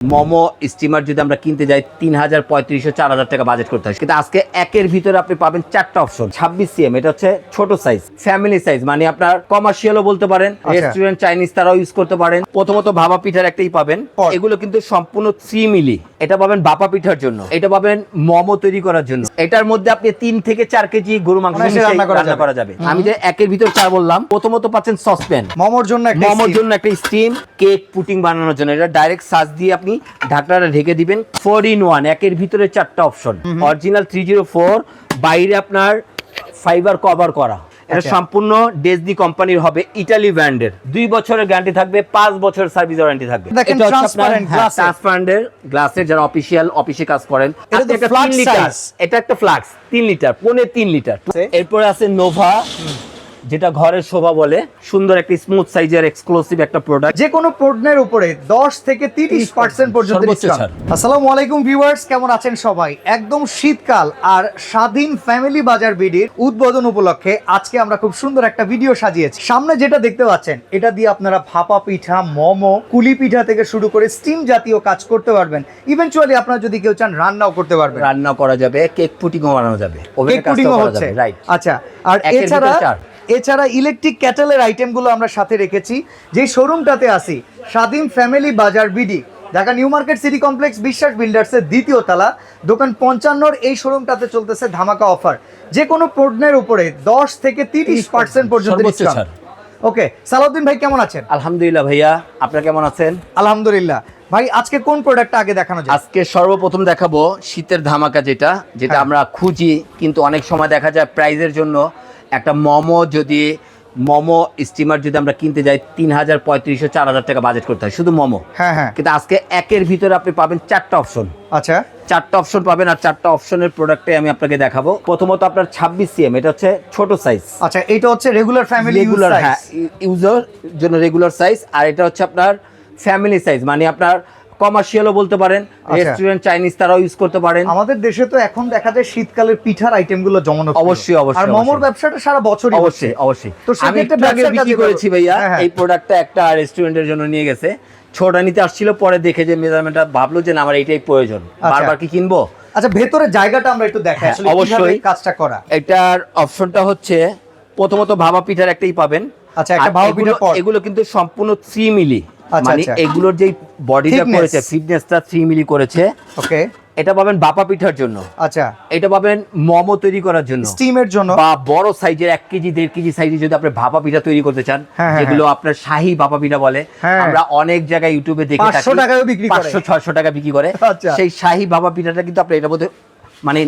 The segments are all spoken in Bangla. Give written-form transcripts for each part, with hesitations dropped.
মোমো স্টিমার যদি আমরা কিনতে যাই ৩,০৩৫-৪,০০০ টাকা বাজেট করতে হয়, কিন্তু আজকে একের ভিতরে আপনি পাবেন চারটা অপশন। 26 cm, এটা হচ্ছে ছোট সাইজ, ফ্যামিলি সাইজ, মানে আপনার কমার্শিয়ালও বলতে পারেন, রেস্টুরেন্ট চাইনিজ তারাও ইউজ করতে পারেন। প্রথমত ভাপা পিঠার একটাই পাবেন, এগুলো কিন্তু সম্পূর্ণ 3 মিলি। এটা পাবেন ভাপা পিঠার জন্য, এটা পাবেন মোমো তৈরি করার জন্য। এটার মধ্যে আপনি 3 থেকে 4 কেজি গরু মাংস রান্না করা যাবে। আমি যে একের ভিতর 4 বললাম, প্রথমত পাচ্ছেন সসপ্যান মোমোর জন্য একটা স্টিম, কেক পুটিং বানানোর জন্য এটা ডাইরেক্ট সাজ দিয়ে আপনি ঢাকনাটা ঢেকে দিবেন। 4-in-1, একের ভিতরে 4টা অপশন। অরিজিনাল 304, বাইরে আপনার ফাইবার কভার করা। এটা সম্পূর্ণ ডেজনি কোম্পানির হবে, ইটালি ব্র্যান্ডের। 2 বছরের গ্যারান্টি থাকবে, 5 বছর সার্ভিস ওয়ারেন্টি থাকবে। এটা ট্রান্সপারেন্ট গ্লাসের, যারা অফিসে কাজ করেন। এটা একটা 3 লিটার, এটা একটা ফ্লাক্স 3 লিটার, 3 লিটার। এরপরে আছে নোভা, যেটা ঘরের শোভা বলে, সুন্দর একটা স্মুথ সাইজের এক্সক্লুসিভ একটা প্রোডাক্ট। যে কোনো পণ্যের উপরে 10 থেকে 30% পর্যন্ত ডিসকাউন্ট। আসসালামু আলাইকুম ভিউয়ার্স, কেমন আছেন সবাই? একদম শীতকাল আর স্বাধীন ফ্যামিলি বাজার বিডির উদ্বোধন উপলক্ষে আজকে আমরা খুব সুন্দর একটা ভিডিও সাজিয়েছি। সামনে যেটা দেখতে পাচ্ছেন, এটা দিয়ে আপনারা ভাপা পিঠা, মোমো, কুলি পিঠা থেকে শুরু করে স্টিম জাতীয় কাজ করতে পারবেন। ইভেন্চুয়ালি আপনারা যদি কেউ চান রান্নাও করতে পারবেন, রান্না করা যাবে, কেক পুটিংও বানানো যাবে, কেক পুটিংও হচ্ছে, রাইট। আচ্ছা, আর এছাড়া ইলেকট্রিক ক্যাটেলের আইটেমগুলো আমরা সাথে রেখেছি। যে শোরুমটাতে আসি, স্বাধীন ফ্যামিলি বাজার BD, Dhaka new market city complex, বিশ্বাস বিল্ডার্সের ২য় তলা, দোকান ৫৫। এই শোরুমটাতে চলতেছে ধামাকা অফার। যে কোনো পণ্যের উপরে 10 থেকে 30% পর্যন্ত ডিসকাউন্ট। ওকে, সালাউদ্দিন ভাই কেমন আছেন? আলহামদুলিল্লাহ ভাইয়া, আপনারা কেমন আছেন? আলহামদুলিল্লাহ ভাই। আজকে কোন প্রোডাক্টটা আগে দেখানো যায়? আজকে সর্বপ্রথম দেখাবো শীতের ধামাকা, যেটা আমরা খুঁজি, কিন্তু অনেক সময় দেখা যায় প্রাইজের জন্য একটা মোমো স্টিমার যদি আমরা কিনতে যাই ৩,০৩৫-৪,০০০ টাকা বাজেট করতে হয় শুধু মোমো। হ্যাঁ, কিন্তু আজকে একের ভিতরে আপনি পাবেন 4টা অপশন। আচ্ছা, 4টা অপশন পাবেন, আর 4টা অপশনের প্রোডাক্টে আমি আপনাকে দেখাবো। প্রথমত আপনার 26 cm, এটা হচ্ছে ছোট সাইজ। আচ্ছা, এটা হচ্ছে রেগুলার ফ্যামিলি ইউজার জন্য রেগুলার সাইজ। আর এটা হচ্ছে আপনার ফ্যামিলি সাইজ, মানে আপনার কমার্শিয়ালও বলতে পারেন, রেস্টুরেন্ট চাইনিজ তারাও ইউজ করতে পারেন। আমাদের দেশে তো এখন দেখা যায় শীতকালের পিঠার আইটেমগুলো জমনো, অবশ্যই। আর মোমোর ব্যবসাটা সারা বছরই, অবশ্যই। তো আমি একটু আগে বিক্রি করেছি ভাইয়া। এই প্রোডাক্টটা একটা রেস্টুরেন্টের জন্য নিয়ে গেছে, ছোটা নিতে আসছিল, পরে দেখে যে মেজারমেন্টটা ভাবলো যে না, আমার এইটাই প্রয়োজন, বারবার কি কিনবো। আচ্ছা, ভেতরে জায়গাটা আমরা একটু দেখাই, আসলে অবশ্যই কাজটা করা। এটার অপশনটা হচ্ছে, প্রথমত ভাপা পিঠার একটাই পাবেন। আচ্ছা, একটা ভাপা পিঠার পর এগুলো কিন্তু সম্পূর্ণ 3 মিলি, মানে এগুলোর যে বডিটা করেছে, ফিটনেসটা 3 মিলি করেছে। ওকে, এটা পাবেন ভাপা পিঠার জন্য। আচ্ছা, এটা পাবেন মোমো তৈরি করার জন্য, স্টিমের জন্য, বা বড় সাইজের 1 কেজি 1.5 কেজি সাইজে যদি আপনি ভাপা পিঠা তৈরি করতে চান, যেগুলো আপনার শাহী ভাপা পিঠা বলে, আমরা অনেক জায়গায় ইউটিউবে দেখে থাকি 500 টাকায় বিক্রি করে, 500-600 টাকা বিক্রি করে। সেই শাহী ভাপা পিঠাটা কিন্তু আপনি এটার মধ্যে মানে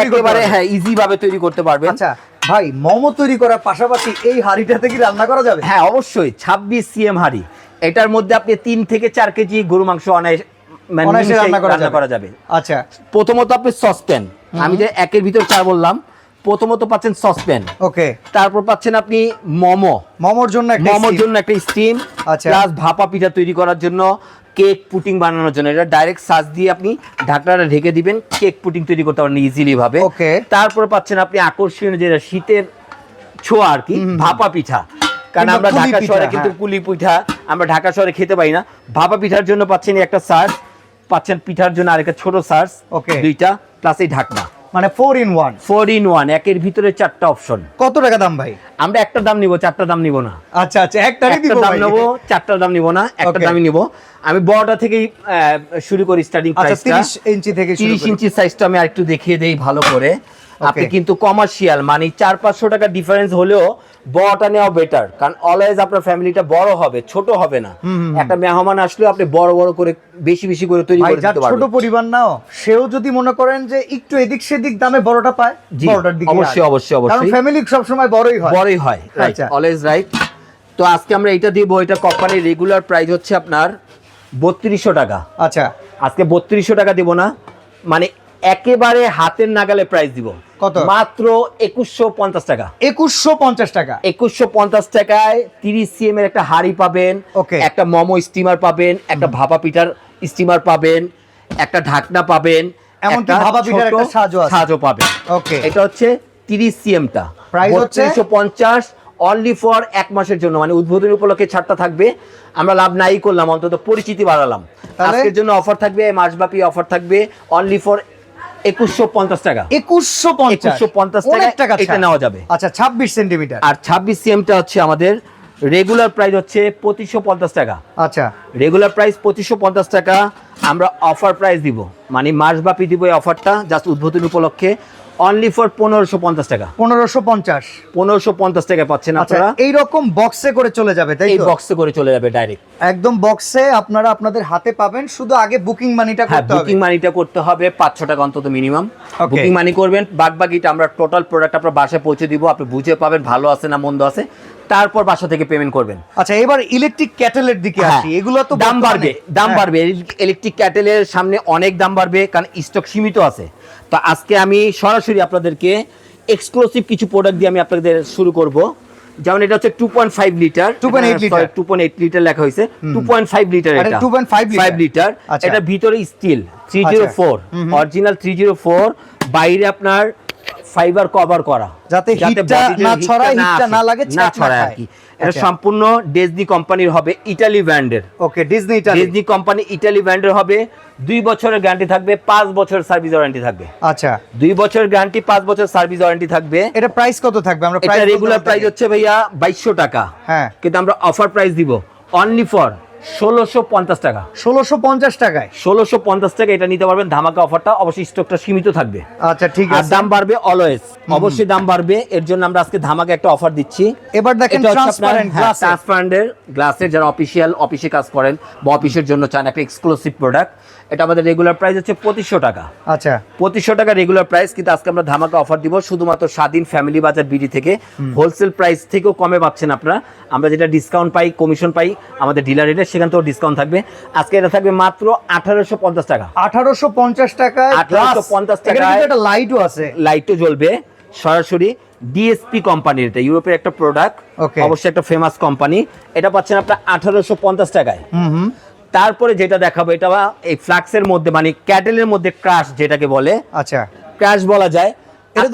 একেবারে ইজি ভাবে তৈরি করতে পারবেন। আচ্ছা ভাই, মোমো তৈরি করার পাশাপাশি এই হাঁড়িটাতে কি রান্না করা যাবে? হ্যাঁ, অবশ্যই। 26 cm হাঁড়ি, এটার মধ্যে আপনি 3 থেকে 4 কেজি গরু মাংস অনায়াসে রান্না করা যাবে। আচ্ছা, প্রথমত আপনি সসপ্যান, আমি যে একের ভিতর 4 বললাম, প্রথমত পাচ্ছেন সসপ্যান। ওকে, তারপর পাচ্ছেন আপনি মোমোর জন্য একটা স্টিম, প্লাস ভাপা পিঠা তৈরি করার জন্য, কেক পুটিং বানানোর জন্য এটা ডাইরেক্ট সাজ দিয়ে আপনি ঢাকনাটা ঢেকে দিবেন, কেক পুটিং তৈরি করতে পারেন ইজিলি ভাবে। ওকে, তারপর পাচ্ছেন আপনি আকর্ষণীয় যেটা শীতের ছোঁয়া আর কি, ভাপা পিঠা। কারণ আমরা ঢাকা শহরে কিন্তু কুলি পিঠা আমরা ঢাকা শহরে খেতে পাই না। ভাপা পিঠার জন্য পাচ্ছেন একটা সার্স, পাচ্ছেন পিঠার জন্য আরেকটা ছোট সার্স, দুইটা, প্লাস এই ঢাকনা, মানে 4-in-1 একের ভিতরে 4টা অপশন। কত টাকা দাম ভাই? আমরা একটা দাম নিব, 4টা দাম নিব না। আচ্ছা, একটারই দিব দাম নেব, 4টা দাম নিব না, একটা দামই নিব। আমি বড়টা থেকেই শুরু করি, স্টার্টিং প্রাইসটা 30 ইঞ্চি থেকে, 30 ইঞ্চি সাইজটা আমি আরেকটু দেখিয়ে দেই ভালো করে। আপনি কিন্তু কমার্শিয়াল, মানে 400-500 টাকা ডিফারেন্স হলেও বড়টা নেওয়া বেটার, কারণ অলওয়েজ আপনার ফ্যামিলিটা বড় হবে, ছোট হবে না। একটা মেহমান আসলে আপনি বড় করে বেশি করে তৈরি করে দিতে পারবেন। ছোট পরিবার নাও, সেও যদি মনে করেন যে একটু এদিক সেদিক দামে বড়টা পায়, বড়টার দিকে অবশ্যই কারণ ফ্যামিলি সব সময় বড়ই হয়, রাইট, অলওয়েজ রাইট। তো আজকে আমরা এটা দিব, এটা কোম্পানির রেগুলার প্রাইস হচ্ছে আপনার 3200 টাকা। আচ্ছা, আজকে 3200 টাকা দিব না, মানে একেবারে হাতের নাগালে প্রাইস দিব। কত? মাত্র 2150 টাকা। 2150 টাকা। 2150 টাকায় 30 cm এর একটা হাঁড়ি পাবেন, একটা মোমো স্টিমার পাবেন, একটা ভাপা পিঠার স্টিমার পাবেন, একটা ঢাকনা পাবেন, এমনকি ভাপা পিঠার একটা সাজও পাবেন। ওকে, এটা হচ্ছে 30 cm টা প্রাইস হচ্ছে 3250, অনলি ফর 1 মাসের জন্য, মানে উদ্বোধনী উপলক্ষে ছাড়টা থাকবে। আমরা লাভ নাই করলাম, অন্তত পরিচিতি বাড়ালাম। আজকের জন্য অফার থাকবে, মাসব্যাপী অফার থাকবে অনলি ফর 2150 টাকা। 2150 টাকা এটা নেওয়া যাবে। আচ্ছা 26 সেন্টিমিটার, আর 26 সিএমটা হচ্ছে আমাদের রেগুলার প্রাইস হচ্ছে 2550 টাকা। আচ্ছা রেগুলার প্রাইস 2550 টাকা, আমরা অফার প্রাইস দিব, মানে মাসব্যাপী দিব এই অফারটা জাস্ট উদ্বোধনী উপলক্ষে অনলি ফর 1550 টাকা। 1550 টাকা পাচ্ছেন আপনারা। এইরকম বক্সে করে চলে যাবে, তাই তো? এই বক্সে করে চলে যাবে ডাইরেক্ট, একদম বক্সে আপনারা আপনাদের হাতে পাবেন। শুধু আগে বুকিং মানিটা করতে হবে। বুকিং মানিটা করতে হবে 500 টাকা অন্তত মিনিমাম। বুকিং মানি করবেন, বাদবাকিটা আমরা টোটাল প্রোডাক্ট আপনার বাসায় পৌঁছে দিব, আপনি বুঝে পাবেন ভালো আছে না মন্দ আছে, তারপর বাসা থেকে পেমেন্ট করবেন। আচ্ছা এবার ইলেকট্রিক ক্যাটেলের দিকে আসি। এগুলো তো দাম বাড়বে। ইলেকট্রিক ক্যাটেলের সামনে অনেক দাম বাড়বে, কারণ স্টক সীমিত আছে। তো আজকে আমি সরাসরি আপনাদেরকে এক্সক্লুসিভ কিছু প্রোডাক্ট দিয়ে আমি আপনাদের শুরু করব। যেমন এটা হচ্ছে 2.5 লিটার, 2.8 লিটার লেখা হয়েছে, 2.5 লিটার, এটা 2.5 লিটার। এটা ভিতরে স্টিল 304, অরিজিনাল 304, বাইরে আপনার ফাইবার কভার করা, যাতে হিটটা না ছড়ায়, হিটটা না লাগে, না ছড়ায় আর কি। এটা সম্পূর্ণ ডিজনি কোম্পানির হবে, ইতালি ব্র্যান্ডের। ওকে, ডিজনি কোম্পানি ইতালি ব্র্যান্ডের হবে। 2 বছরের গ্যারান্টি থাকবে, 5 বছরের সার্ভিস ওয়ারেন্টি থাকবে। আচ্ছা 2 বছরের গ্যারান্টি, 5 বছর সার্ভিস ওয়ারেন্টি থাকবে। এটা প্রাইস কত থাকবে? আমরা প্রাইস রেগুলার প্রাইস হচ্ছে ভাইয়া 2200 টাকা। হ্যাঁ, কিন্তু আমরা অফার প্রাইস দিব অনলি ফর 1650 টাকা। 1650 টাকায় 1650 টাকা এটা নিতে পারবেন। ধামাকা অফারটা, অবশ্যই স্টকটা সীমিত থাকবে। আচ্ছা ঠিক আছে। আর দাম বাড়বে অলওয়েজ, অবশ্যই দাম বাড়বে। এর জন্য আমরা আজকে ধামাকা একটা অফার দিচ্ছি। এবার দেখেন ট্রান্সপারেন্টের গ্লাসের, যারা অফিসে কাজ করেন বা অফিসের জন্য চান একটা এক্সক্লুসিভ প্রোডাক্ট, এটা আমাদের রেগুলার প্রাইস হচ্ছে 2500 টাকা। আচ্ছা 2500 টাকা রেগুলার প্রাইস, কিন্তু আজকে আমরা ধামাকা অফার দিব শুধুমাত্র স্বাধীন ফ্যামিলি বাজার বিডি থেকে। হোলসেল প্রাইস থেকেও কমে পাচ্ছেন আপনারা। আমরা যেটা ডিসকাউন্ট পাই, কমিশন পাই আমাদের ডিলার রেটে, সেখান থেকেও ডিসকাউন্ট থাকবে। আজকে এটা থাকবে মাত্র 1850 টাকা। 1850 টাকায় 1850 টাকা। একটা লাইটও আছে, লাইটও জ্বলবে সরাসরি। ডিএসপি কোম্পানির, এটা ইউরোপের একটা প্রোডাক্ট, অবশ্যই একটা ফেমাস কোম্পানি। এটা পাচ্ছেন আপনার 1850 টাকায়। তারপরে যেটা দেখাবো, এটা এই ফ্লাক্সের মধ্যে, মানে ক্যাটেলের মধ্যে ক্রাশ যেটাকে বলে। আচ্ছা ক্রাশ বলা যায়। এটা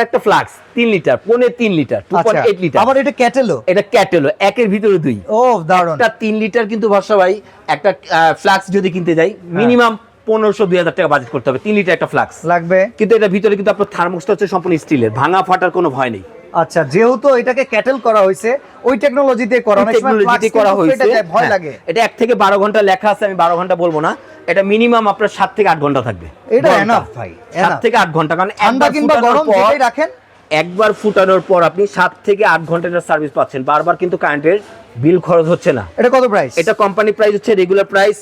একটা ফ্লাক্স 3 লিটার, 3 লিটার, 2.8 লিটার। আবার এটা ক্যাটেলো, এটা ক্যাটেলো, একের ভিতরে 2। ও দারুণ। একটা 3 লিটার কিন্তু ভরসা ভাই, একটা ফ্লাক্স যদি কিনতে যাই মিনিমাম 1500-2000 টাকা বাজেট করতে হবে। 3 লিটার একটা ফ্লাক্স লাগবে, কিন্তু এটা ভিতরে কিন্তু আপনার থার্মোস্ট্যাট হচ্ছে সম্পূর্ণ স্টিলের, ভাঙা ফাটার কোনো ভয় নেই। আচ্ছা, যেহেতু এটাকে ক্যাটেল করা হয়েছে, ওই টেকনোলজিতে করা হয়েছে, ভয় লাগে। এটা 1 থেকে 12 ঘন্টা লেখা আছে, আমি 12 ঘন্টা বলবো না, এটা মিনিমাম আপনার 7 থেকে 8 ঘন্টা থাকবে। এটা এনাফ ভাই, 7 থেকে 8 ঘন্টা, কারণ ঠান্ডা কিংবা গরম যেটাই রাখেন, একবার ফুটানোর পর আপনি 7 থেকে 8 ঘন্টার সার্ভিস পাচ্ছেন। বারবার কিন্তু কারেন্টের বিল খরচ হচ্ছে না। এটা কত প্রাইস? এটা কোম্পানি প্রাইস হচ্ছে রেগুলার প্রাইস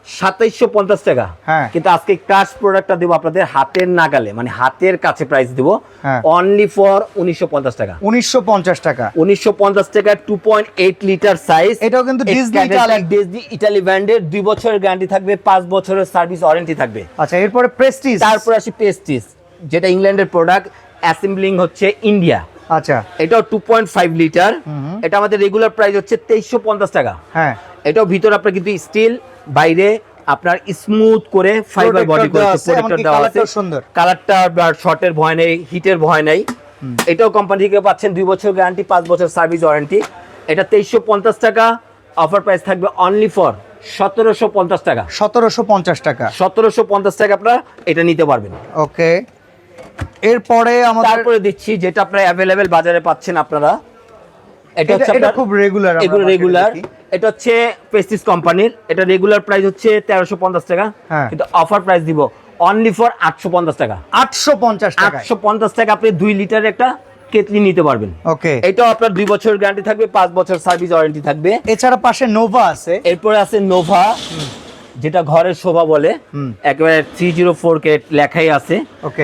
2750 টাকা। কিন্তু আজকে ক্রাশ প্রোডাক্টটা দেব আপনাদের হাতের নাগালে, মানে হাতের কাছে প্রাইস দেব অনলি ফর 1950 টাকা। 1950 টাকা, 1950 টাকা। 2.8 লিটার সাইজ। এটাও কিন্তু ডিজনি ইটালি ব্র্যান্ডের। 2 বছরের গ্যারান্টি থাকবে, 5 বছরের সার্ভিস ওয়ারেন্টি থাকবে। আচ্ছা, এরপরে প্রেস্টিজ। তারপর আসি প্রেস্টিজ, যেটা ইংল্যান্ডের প্রোডাক্ট, অ্যাসেম্বলিং হচ্ছে ইন্ডিয়া। আচ্ছা, এটাও 2.5 লিটার। এটা আমাদের রেগুলার প্রাইস হচ্ছে 2350 টাকা। হ্যাঁ, এটাও ভিতরে আপনার কিন্তু স্টিল, বাইরে আপনার স্মুথ করে ফাইবার বডি করেছে, প্রোটেক্টর দেওয়া আছে। সুন্দর কালারটা, শর্টের ভয় নেই, হিটের ভয় নেই। এটাও কোম্পানি থেকে পাচ্ছেন 2 বছর গ্যারান্টি, 5 বছর সার্ভিস ওয়ারেন্টি। এটা 2350 টাকা। অফার প্রাইস থাকবে অনলি ফর 1750 টাকা। 1750 টাকা, 1750 টাকা আপনারা এটা নিতে পারবেন। ওকে, এরপরে আমাদের তারপরে দিচ্ছি যেটা আপনারা অ্যাভেলেবেল বাজারে পাচ্ছেন আপনারা। এটা খুব রেগুলার, এগুলো রেগুলার। এটা হচ্ছে প্রেস্টিজ কোম্পানির। এটা রেগুলার প্রাইস হচ্ছে 1350 টাকা, কিন্তু অফার প্রাইস দিব অনলি ফর 850 টাকা। 850 টাকা, 850 টাকা আপনি 2 লিটারের একটা কেটলি নিতে পারবেন। ওকে, এটাও আপনার 2 বছর গ্যারান্টি থাকবে, 5 বছর সার্ভিস ওয়ারেন্টি থাকবে। এছাড়া পাশে নোভা আছে। এরপরে আছে নোভা, যেটা ঘরের শোভা বলে, একেবারে 304 কে লেখাই আছে।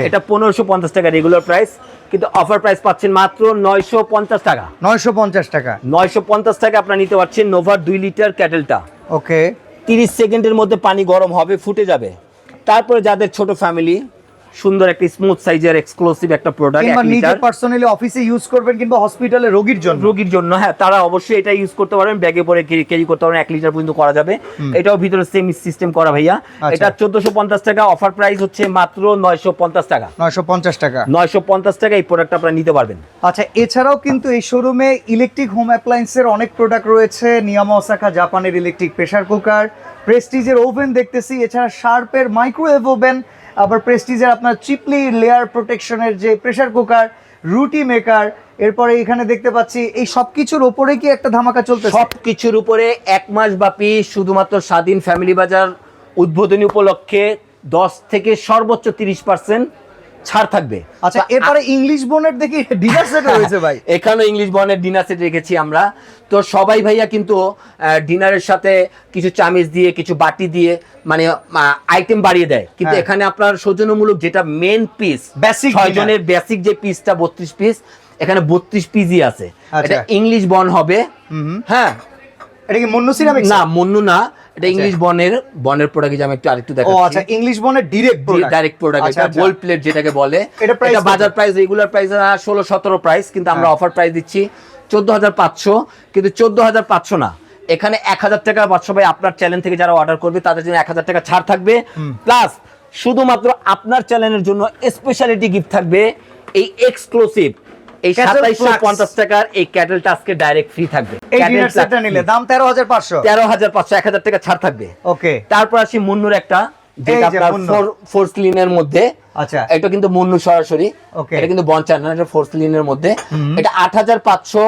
এটা 1550 টাকা রেগুলার প্রাইস, কিন্তু অফার প্রাইস পাচ্ছেন মাত্র 950 টাকা। 950 টাকা, 950 টাকা আপনারা নিতে পারছেন নোভার 2 লিটার ক্যাটেলটা। ওকে, 30 সেকেন্ডের মধ্যে পানি গরম হবে, ফুটে যাবে। তারপরে যাদের ছোট ফ্যামিলি, সুন্দর একটা স্মুথ সাইজের এক্সক্লুসিভ একটা প্রোডাক্ট, কিংবা নিজে পার্সোনালি অফিসে ইউজ করবেন কিংবা হসপিটালে রোগীর জন্য, হ্যাঁ তারা অবশ্যই এটা ইউজ করতে পারবেন, ব্যাগে পরে ক্যারি করতে পারবেন, 1 লিটার পর্যন্ত করা যাবে। এটাও ভিতরে সেম সিস্টেম করা ভাইয়া। এটা 1450 টাকা, অফার প্রাইস হচ্ছে মাত্র 950 টাকা। 950 টাকা এই প্রোডাক্ট আপনারা নিতে পারবেন। আচ্ছা, এছাড়াও কিন্তু এই শোরুমে ইলেকট্রিক হোম অ্যাপ্লায়েন্সের অনেক প্রোডাক্ট রয়েছে। নিয়ামা ওসাকা জাপানের ইলেকট্রিক প্রেসার কুকার, প্রেস্টিজের ওভেন দেখতেছি, এছাড়া শার্পের মাইক্রোওয়েভ ওভেন, আবার প্রেস্টিজের আপনার চিপলি লেয়ার প্রোটেকশনের যে প্রেসার কুকার, রুটি মেকার, এরপরে এখানে দেখতে পাচ্ছি এই সবকিছুর উপরে কি একটা ধামাকা চলতেছে? সবকিছুর উপরে 1 মাস ব্যাপী শুধুমাত্র স্বাধীন ফ্যামিলি বাজার উদ্বোধনী উপলক্ষে 10 থেকে সর্বোচ্চ 30% ছাড় থাকবে। আচ্ছা, এরপরে ইংলিশ বোনের দেখি ডিনার সেট রয়েছে ভাই। এখানেও ইংলিশ বনের ডিনার সেট রেখেছি আমরা। তো সবাই ভাইয়া কিন্তু ডিনারের সাথে কিছু চামিচ দিয়ে, কিছু বাটি দিয়ে মানে আইটেম বাড়িয়ে দেয়, কিন্তু এখানে আপনার সৌজন্যমূলক যেটা মেন পিস, বেসিক 6 জনের বেসিক যে পিসটা 32 পিস, এখানে 32 পিসই আছে। এটা ইংলিশ বন হবে। হ্যাঁ, এটা কি মুন্নু সিরামিক্স? না, মুন্নু না, এটা ইংলিশ বনের প্রোডাক্ট। আমি একটু আরেকটু দেখাচ্ছি। ও আচ্ছা, ইংলিশ বনের ডাইরেক্ট প্রোডাক্ট। এটা গোল্ড প্লেট যেটাকে বলে। এটা বাজার প্রাইস, রেগুলার প্রাইস 16-17 প্রাইস, কিন্তু আমরা অফার প্রাইস দিচ্ছি 14,500। কিন্তু 14,500 না, এখানে 1,000 টাকা সবাই আপনার চ্যানেল থেকে যারা অর্ডার করবে তাদের জন্য 1,000 টাকা ছাড় থাকবে। প্লাস শুধুমাত্র আপনার চ্যানেলের জন্য স্পেশালিটি গিফট থাকবে, এই এক্সক্লুসিভ এই 2750 টাকার এই ক্যাটেলটা আজকে ডাইরেক্ট ফ্রি থাকবে। এই ডিনার সেটটা নিলে দাম 13,500। 1,000 টাকা ছাড় থাকবে। ওকে, তারপর আসি মুন্নুর একটা, যেটা আপনার ফোর্সলিনের মধ্যে। আচ্ছা, এটা কিন্তু মুন্নু সরাসরি, এটা কিন্তু বনচার না, এটা ফোর্সলিনের মধ্যে। এটা 8,500।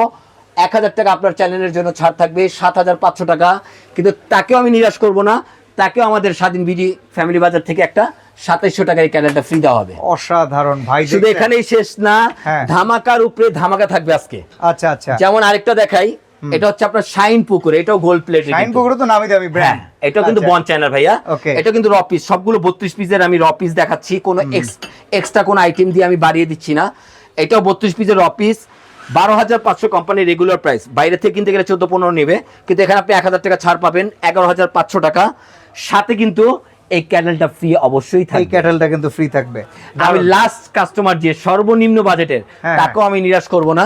1,000 টাকা আপনার চ্যানেলের জন্য ছাড় থাকবে, 7,500 টাকা। কিন্তু তাকেও আমি নিরাশ করব না, তাকেও আমাদের স্বাধীন বিডি ফ্যামিলি বাজার থেকে একটা 2700 টাকার এই ক্যান্ডেলটা ফ্রি দেওয়া হবে। অসাধারণ ভাই। শুধু এখানেই শেষ না, ধামাকার উপরে ধামাকা থাকবে আজকে। আচ্ছা আচ্ছা, যেমন আরেকটা দেখাই, এটা হচ্ছে আপনার শাইন পুকুর, এটাও গোল্ড প্লেট। শাইন পুকুর তো নামি দামি ব্র্যান্ড। এটাও কিন্তু বন চ্যানেল ভাইয়া। এটা কিন্তু র পিস, সবগুলো 32 পিসের আমি র পিস দেখাচ্ছি, কোনো এক্সট্রা কোনো আইটেম দিয়ে আমি বাড়িয়ে দিচ্ছি না। এটাও 32 পিসের র পিস, 12,500 কোম্পানির রেগুলার প্রাইস। বাইরে থেকে কিনতে গেলে 14-15 নেবে, কিন্তু এখানে আপনি 1,000 টাকা ছাড় পাবেন, 11,500 টাকা। সাথে কিন্তু এই ক্যাটেলটা ফ্রি অবশ্যই থাকবে। এই ক্যাটেলটা কিন্তু ফ্রি থাকবে। আমি লাস্ট কাস্টমার যে সর্বনিম্ন বাজেটের, তাকেও আমি নিরাশ করব না।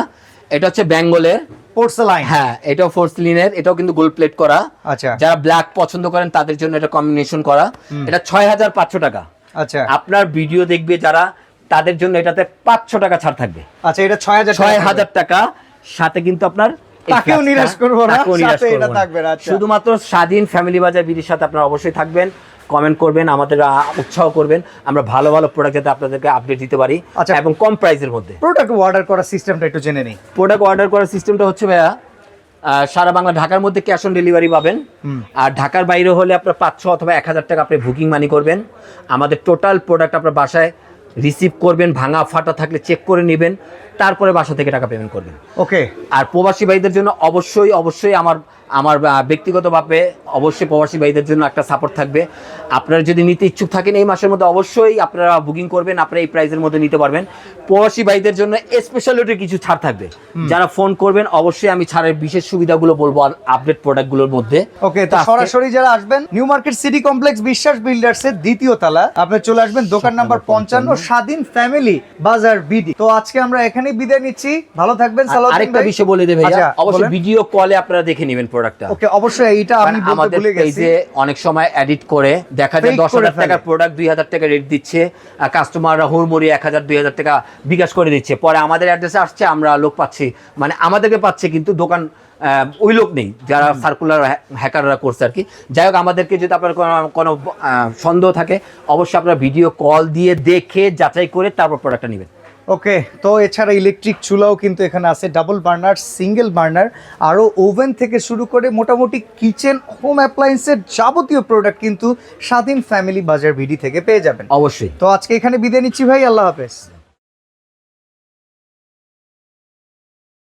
এটা হচ্ছে বেঙ্গলের পোর্সেলাইন। হ্যাঁ, এটাও ফোর্সলিনের, এটাও কিন্তু গোল্ড প্লেট করা। আচ্ছা, যারা ব্ল্যাক পছন্দ করেন তাদের জন্য এটা কম্বিনেশন করা। এটা 6,500 টাকা। আচ্ছা, আপনার ভিডিও দেখবে যারা, তাদের জন্য এটাতে 500 টাকা ছাড় থাকবে। আচ্ছা, এটা 6,000 টাকা। সাথে কিন্তু আপনার তাকেও নিরাশ করব না, সাথে এটা থাকবে। আচ্ছা, শুধুমাত্র স্বাধীন ফ্যামিলি বাজার বিডির সাথে আপনারা অবশ্যই থাকবেন, কমেন্ট করবেন, আমাদের উৎসাহ করবেন, আমরা ভালো ভালো প্রোডাক্ট যাতে আপনাদেরকে আপডেট দিতে পারি এবং কম প্রাইসের মধ্যে। প্রোডাক্ট অর্ডার করার সিস্টেমটা একটু জেনে নিই। প্রোডাক্ট অর্ডার করার সিস্টেমটা হচ্ছে ভাইয়া, সারা বাংলা ঢাকার মধ্যে ক্যাশ অন ডেলিভারি পাবেন। আর ঢাকার বাইরে হলে আপনার 500 অথবা 1,000 টাকা আপনি বুকিং মানি করবেন। আমাদের টোটাল প্রোডাক্ট আপনার বাসায় রিসিভ করবেন, ভাঙা ফাটা থাকলে চেক করে নেবেন, তারপরে বাসা থেকে টাকা পেমেন্ট করবেন। ওকে। আর প্রবাসী ভাইদের জন্য অবশ্যই আমার ব্যক্তিগতভাবে অবশ্যই প্রবাসী ভাইদের জন্য একটা সাপোর্ট থাকবে। আপনারা যদি নিতে ইচ্ছুক থাকেন এই মাসের মধ্যে, অবশ্যই আপনারা বুকিং করবেন, আপনারা এই প্রাইসের মধ্যে নিতে পারবেন। প্রবাসী ভাইদের জন্য স্পেশালিটি কিছু ছাড় থাকবে, যারা ফোন করবেন অবশ্যই আমি ছাড়ের বিশেষ সুবিধাগুলো বলবো আপডেট প্রোডাক্টগুলোর মধ্যে। ওকে, তো সরাসরি যারা আসবেন নিউ মার্কেট সিটি কমপ্লেক্স বিশ্বাস বিল্ডার্সের দ্বিতীয় তলা, আপনি চলে আসবেন দোকান নাম্বার 55 স্বাধীন ফ্যামিলি বাজার বিডি। তো আজকে আমরা এখানেই বিদায় নিচ্ছি, ভালো থাকবেন। আরেকটা বিষয় বলে দেব ভাইয়া, অবশ্যই ভিডিও কলে আপনারা দেখে নেবেন প্রোডাক্টটা। ওকে, অবশ্যই এটা আমি বলতে ভুলে গেছি। এই যে অনেক সময় এডিট করে দেখা যায় 10,000 টাকার প্রোডাক্ট 2,000 টাকা রেট দিচ্ছে, কাস্টমাররা হুড়মুড়ি 1,000-2,000 টাকা বিকাশ করে দিচ্ছে, পরে আমাদের অ্যাড্রেসে আসছে, আমরা লোক পাচ্ছি, মানে আমাদেরকে পাচ্ছে কিন্তু দোকান ওই লোক নেই, যারা সার্কুলার হ্যাকাররা করছে আর কি। যাই হোক, আমাদেরকে যদি আপনার কোনো সন্দেহ থাকে অবশ্যই আপনারা ভিডিও কল দিয়ে দেখে যাচাই করে তারপর প্রোডাক্টটা নেবেন। ওকে, তো এছাড়া ইলেকট্রিক চুলাও কিন্তু এখানে আছে, ডাবল বার্নার, সিঙ্গেল বার্নার, আরও ওভেন থেকে শুরু করে মোটামুটি কিচেন হোম অ্যাপ্লায়েন্সের যাবতীয় প্রোডাক্ট কিন্তু স্বাধীন ফ্যামিলি বাজার বিডি থেকে পেয়ে যাবেন অবশ্যই। তো আজকে এখানে বিদায় নিচ্ছি ভাই, আল্লাহ হাফেজ।